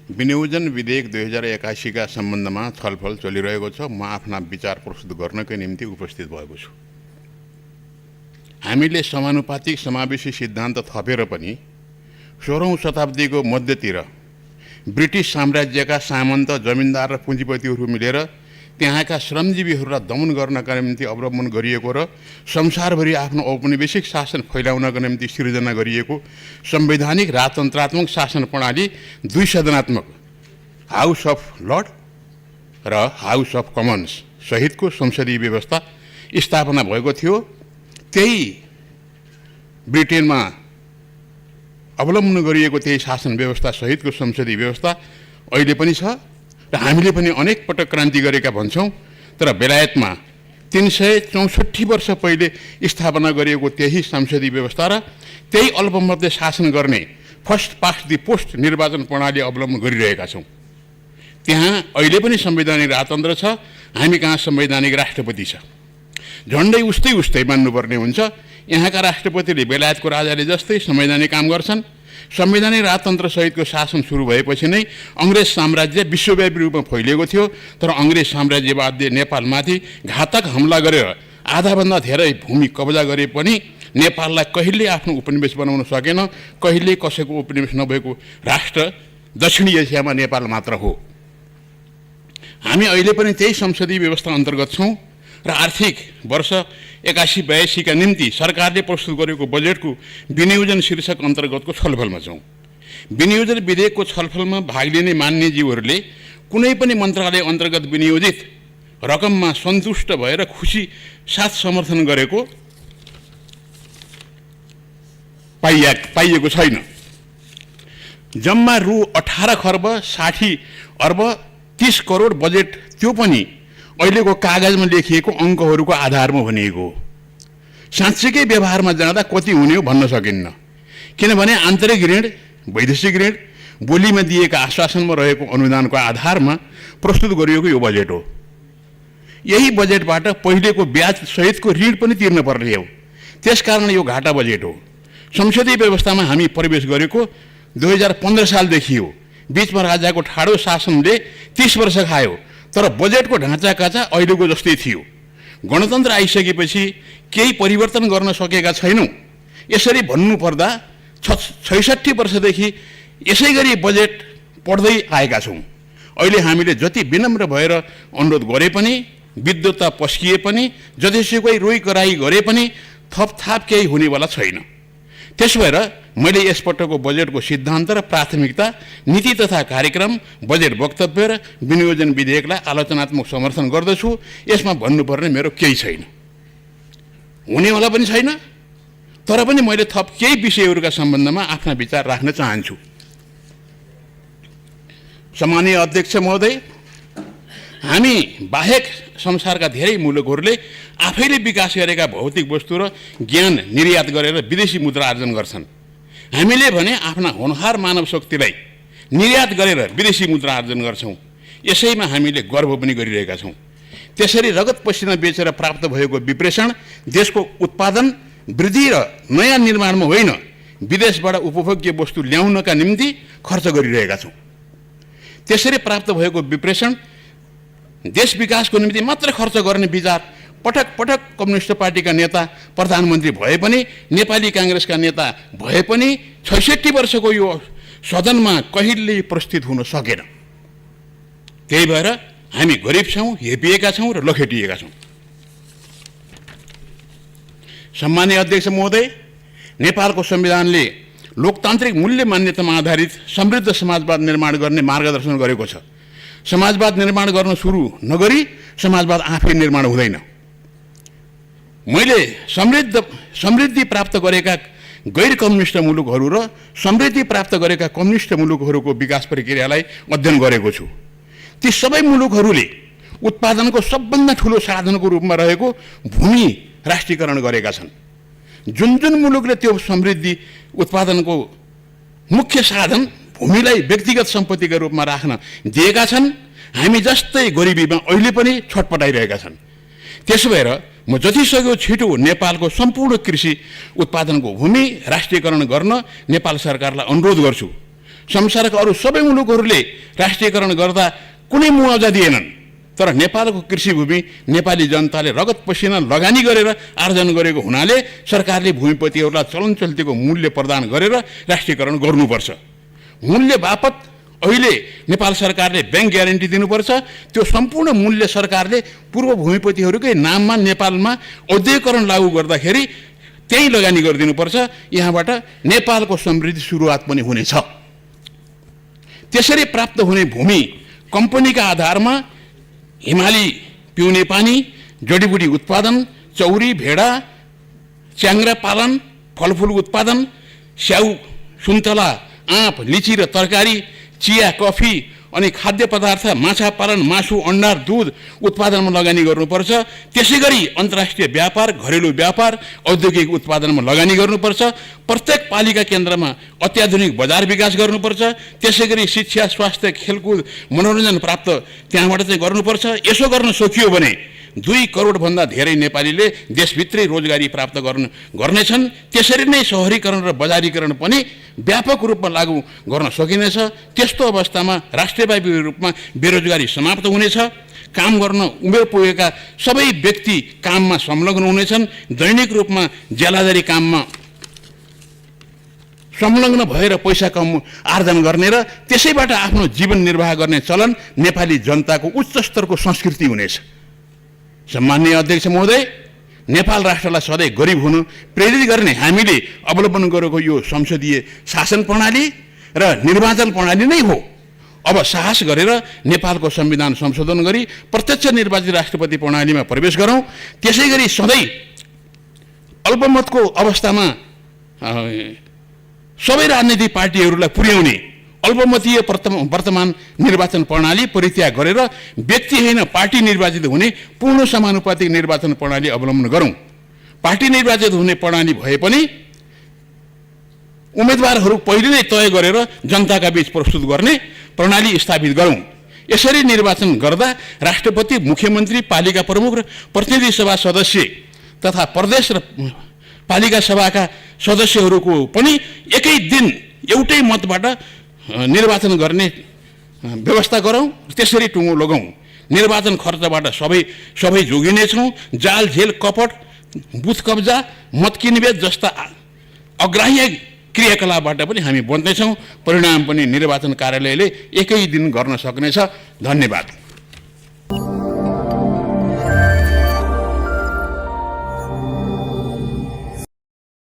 विनियोजन विधेयक 2081 का सम्बन्धमा छलफल चलिरहेको छ। म आफ्ना विचार प्रस्तुत गर्नकै निम्ति उपस्थित भएको छु। हामीले समानुपातिक समावेशी सिद्धान्त थपेर पनि 16औं शताब्दीको मध्यतिर ब्रिटिस साम्राज्यका सामन्त, जमिनदार र पुँजीपतिहरू मिलेर त्यहाँका श्रमजीवीहरूलाई दमन गर्नका निम्ति अवलम्बन गरिएको र संसारभरि आफ्नो औपनिवेशिक शासन फैलाउनका निम्ति सिर्जना गरिएको संवैधानिक राजतन्त्रात्मक शासन प्रणाली दुई सदनात्मक हाउस अफ लर्ड र हाउस अफ कमन्स सहितको संसदीय व्यवस्था स्थापना भएको थियो। त्यही ब्रिटेनमा अवलम्बन गरिएको त्यही शासन व्यवस्था सहितको संसदीय व्यवस्था अहिले पनि छ र हामीले पनि अनेक पटक क्रान्ति गरेका भन्छौँ। तर बेलायतमा 364 वर्ष पहिले स्थापना गरिएको त्यही संसदीय व्यवस्था र त्यही अल्पमतले शासन गर्ने फर्स्ट पास्ट दि पोस्ट निर्वाचन प्रणाली अवलम्बन गरिरहेका छौँ। त्यहाँ अहिले पनि संवैधानिक राजतन्त्र छ, हामी कहाँ संवैधानिक राष्ट्रपति छ। झन्डै उस्तै मान्नुपर्ने हुन्छ। यहाँका राष्ट्रपतिले बेलायतको राजाले जस्तै संवैधानिक काम गर्छन्। संवैधानिक राजतन्त्र सहितको शासन सुरु भएपछि नै अङ्ग्रेज साम्राज्य विश्वव्यापी रूपमा फैलिएको थियो। तर अङ्ग्रेज साम्राज्यवादले नेपालमाथि घातक हमला गरेर आधाभन्दा धेरै भूमि कब्जा गरे पनि नेपाललाई कहिले आफ्नो उपनिवेश बनाउन सकेन। कहिले कसैको उपनिवेश नभएको राष्ट्र दक्षिणी एसियामा नेपाल मात्र हो। हामी अहिले पनि त्यही संसदीय व्यवस्था अन्तर्गत छौँ र आर्थिक वर्ष 81-82 का निम्ति सरकारले प्रस्तुत गरेको बजेटको विनियोजन शीर्षक अन्तर्गतको छलफलमा छौँ। विनियोजन विधेयकको छलफलमा भाग लिने मान्यज्यूहरूले कुनै पनि मन्त्रालय अन्तर्गत विनियोजित रकममा सन्तुष्ट भएर खुसी साथ समर्थन गरेको पाइएको छैन। जम्मा रु 18 खर्ब 60 अर्ब 30 करोड बजेट, त्यो पनि अहिलेको कागजमा लेखिएको अङ्कहरूको आधारमा भनिएको हो। साँच्चैकै व्यवहारमा जाँदा कति हुने हो भन्न सकिन्न। किनभने आन्तरिक ऋण, वैदेशिक ऋण, बोलीमा दिएका आश्वासनमा रहेको अनुदानको आधारमा प्रस्तुत गरिएको यो बजेट हो। यही बजेटबाट पहिलेको ब्याज सहितको ऋण पनि तिर्न पर्ने हो। त्यसकारण यो घाटा बजेट हो। संसदीय व्यवस्थामा हामी प्रवेश गरेको 2015 सालदेखि हो। बीचमा राजाको ठाडो शासनले 30 वर्ष खायो, तर बजेटको ढाँचा काचा अहिलेको जस्तै थियो। गणतन्त्र आइसकेपछि केही परिवर्तन गर्न सकेका छैनौँ। यसरी भन्नुपर्दा 66 वर्षदेखि यसै गरी बजेट पढ्दै आएका छौँ। अहिले हामीले जति विनम्र भएर अनुरोध गरे पनि, विद्वत्ता पस्किए पनि, जतिसुकै रोइ कराई गरे पनि थपथाप केही हुनेवाला छैन। त्यसो भएर मैले यसपटकको बजेटको सिद्धान्त र प्राथमिकता, नीति तथा कार्यक्रम, बजेट वक्तव्य र विनियोजन विधेयकलाई आलोचनात्मक समर्थन गर्दछु। यसमा भन्नुपर्ने मेरो केही छैन, हुनेवाला पनि छैन। तर पनि मैले थप केही विषयहरूका सम्बन्धमा आफ्ना विचार राख्न चाहन्छु। सम्मानीय अध्यक्ष महोदय, हामी बाहेक संसारका धेरै मुलुकहरूले आफैले विकास गरेका भौतिक वस्तु र ज्ञान निर्यात गरेर विदेशी मुद्रा आर्जन गर्छन्। हामीले भने आफ्ना होनहार मानव शक्तिलाई निर्यात गरेर विदेशी मुद्रा आर्जन गर्छौँ। यसैमा हामीले गर्व पनि गरिरहेका छौँ। त्यसरी रगत पसिना बेचेर प्राप्त भएको विप्रेषण देशको उत्पादन वृद्धि र नयाँ निर्माणमा होइन, विदेशबाट उपभोग्य वस्तु ल्याउनका निम्ति खर्च गरिरहेका छौँ। त्यसरी प्राप्त भएको विप्रेषण देश विकासको निम्ति मात्र खर्च गर्ने विचार पटक पटक कम्युनिस्ट पार्टीका नेता प्रधानमन्त्री भए पनि, नेपाली काङ्ग्रेसका नेता भए पनि 66 वर्षको यो सदनमा कहिल्यै प्रस्तुत हुन सकेन। त्यही भएर हामी गरिब छौँ, हेपिएका छौँ र लखेटिएका छौँ। सम्मानीय अध्यक्ष महोदय, नेपालको संविधानले लोकतान्त्रिक मूल्य मान्यतामा आधारित समृद्ध समाजवाद निर्माण गर्ने मार्गदर्शन गरेको छ। समाजवाद निर्माण गर्न सुरु नगरी समाजवाद आफै निर्माण हुँदैन। मैले समृद्धि प्राप्त गरेका गैर कम्युनिस्ट मुलुकहरू र समृद्धि प्राप्त गरेका कम्युनिस्ट मुलुकहरूको विकास प्रक्रियालाई अध्ययन गरेको छु। ती सबै मुलुकहरूले उत्पादनको सबभन्दा ठुलो साधनको रूपमा रहेको भूमि राष्ट्रियकरण गरेका छन्। जुन जुन मुलुकले त्यो समृद्धि उत्पादनको मुख्य साधन भूमिलाई व्यक्तिगत सम्पत्तिका रूपमा राख्न दिएका छन्, हामी जस्तै गरिबीमा अहिले पनि छटपटाइरहेका छन्। त्यसो भएर म जतिसक्दो छिटो नेपालको सम्पूर्ण कृषि उत्पादनको भूमि राष्ट्रियकरण गर्न नेपाल सरकारलाई अनुरोध गर्छु। संसारका अरू सबै मुलुकहरूले राष्ट्रियकरण गर्दा कुनै मुआवजा दिएनन्, तर नेपालको कृषि भूमि नेपाली जनताले रगत पसिना लगानी गरेर आर्जन गरेको हुनाले सरकारले भूमिपतिहरूलाई चलन चल्तीको मूल्य प्रदान गरेर राष्ट्रियकरण गर्नुपर्छ। मूल्य बापत अहिले नेपाल सरकारले ब्याङ्क ग्यारेन्टी दिनुपर्छ। त्यो सम्पूर्ण मूल्य सरकारले पूर्व भूमिपतिहरूकै नाममा नेपालमा औद्योगिकरण लागू गर्दाखेरि त्यही लगानी गरिदिनुपर्छ। यहाँबाट नेपालको समृद्धि सुरुवात पनि हुनेछ। त्यसरी प्राप्त हुने भूमि कम्पनीका आधारमा हिमाली पिउने पानी, जडीबुटी उत्पादन, चौरी, भेडा, च्याङ्ग्रा पालन, फलफुल उत्पादन, स्याउ, सुन्तला, आँप, लिची र तरकारी, चिया, कफी अनि खाद्य पदार्थ, माछा पालन, मासु, अन्डा, दुध उत्पादनमा लगानी गर्नुपर्छ। त्यसै गरी अन्तर्राष्ट्रिय व्यापार, घरेलु व्यापार, औद्योगिक उत्पादनमा लगानी गर्नुपर्छ। प्रत्येक पालिका केन्द्रमा अत्याधुनिक बजार विकास गर्नुपर्छ। त्यसै गरी शिक्षा, स्वास्थ्य, खेलकुद, मनोरञ्जन प्राप्त त्यहाँबाट चाहिँ गर्नुपर्छ। यसो गर्न सकियो भने 2 करोडभन्दा धेरै नेपालीले देशभित्रै रोजगारी प्राप्त गर्नेछन्। त्यसरी नै शहरीकरण र बजारीकरण पनि व्यापक रूपमा लागू गर्न सकिनेछ। त्यस्तो अवस्थामा राष्ट्रव्यापी रूपमा बेरोजगारी समाप्त हुनेछ। काम गर्न उमेर पुगेका सबै व्यक्ति काममा संलग्न हुनेछन्। दैनिक रूपमा ज्यालादारी काममा संलग्न भएर पैसा कम आर्जन गर्ने र त्यसैबाट आफ्नो जीवन निर्वाह गर्ने चलन नेपाली जनताको उच्च स्तरको संस्कृति हुनेछ। सम्माननीय अध्यक्ष महोदय, नेपाल राष्ट्रलाई सधैँ गरिब हुनु प्रेरित गर्ने हामीले अवलम्बन गरेको यो संसदीय शासन प्रणाली र निर्वाचन प्रणाली नै हो। अब साहस गरेर नेपालको संविधान संशोधन गरी प्रत्यक्ष निर्वाचित राष्ट्रपति प्रणालीमा प्रवेश गरौँ। त्यसै गरी सधैँ अल्पमतको अवस्थामा सबै राजनीतिक पार्टीहरूलाई पुर्याउने अल्पमतीय वर्तमान निर्वाचन प्रणाली परित्याग गरेर व्यक्ति होइन पार्टी निर्वाचित हुने पूर्ण समानुपातिक निर्वाचन प्रणाली अवलम्बन गरौँ। पार्टी निर्वाचित हुने प्रणाली भए पनि उम्मेदवारहरू पहिले नै तय गरेर जनताका बीच प्रस्तुत गर्ने प्रणाली स्थापित गरौँ। यसरी निर्वाचन गर्दा राष्ट्रपति, मुख्यमन्त्री, पालिका प्रमुख र प्रतिनिधि सभा सदस्य तथा प्रदेश र पालिका सभाका सदस्यहरूको पनि एकै दिन एउटै मतबाट निर्वाचन गर्ने व्यवस्था गरौँ। त्यसरी टुङ्गो लगाउँ। निर्वाचन खर्चबाट सबै जोगिनेछौँ। जाल, झेल, कपट, बुथ कब्जा, मत किनबेच जस्ता अग्राह्य क्रियाकलापबाट पनि हामी बन्दैछौँ। परिणाम पनि निर्वाचन कार्यालयले एकै दिन गर्न सक्नेछ। धन्यवाद।